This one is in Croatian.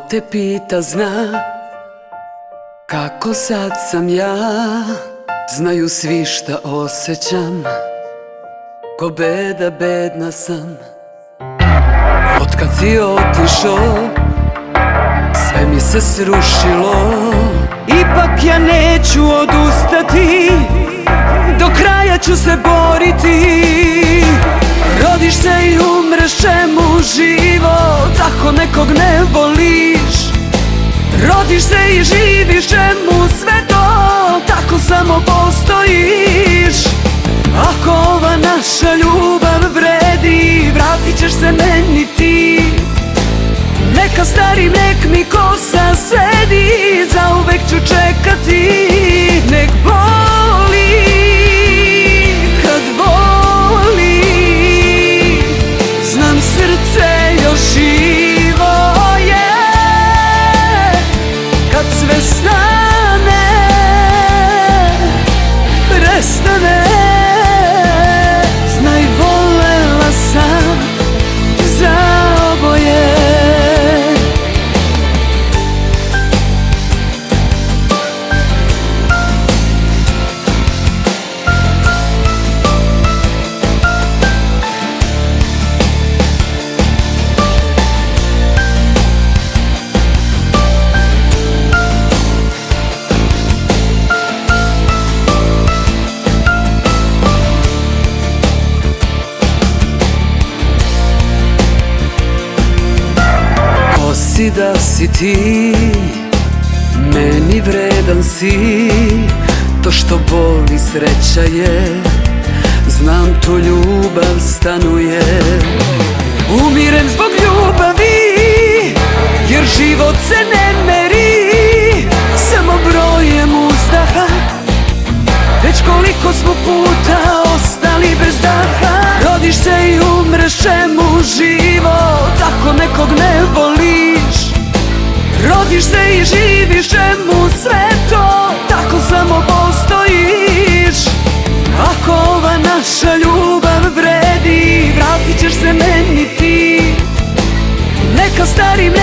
te pita zna kako sad sam ja. Znaju svi šta osjećam, ko beda bedna sam. Otkad si otišo, sve mi se srušilo. Ipak ja neću odustati, do kraja ću se boriti. Rodiš se i umreš, čemu život ako nekog ne voliš? Rodiš se i živiš, čemu sve to, tako samo postojiš. Ako ova naša ljubav vredi, vratit ćeš se meni ti. Neka starim, nek mi kosa sedi, zauvek ću čekati. Nek boli kad voli, znam srce još živo je. Kad sve stane, prestane, znaj volela sam za oboje. Da si ti, meni vredan si. To što boli sreća je, znam tu ljubav stanuje. Umirem zbog ljubavi, jer život se ne meri samo brojem uzdaha. Već koliko smo puta ostali bez daha. Rodiš se i umreš, čemu život ako nekog ne voliš? Rodiš se i živiš, čemu sve to, tako samo postojiš. Ako ova naša ljubav vredi, vratit ćeš se meni ti. Neka starim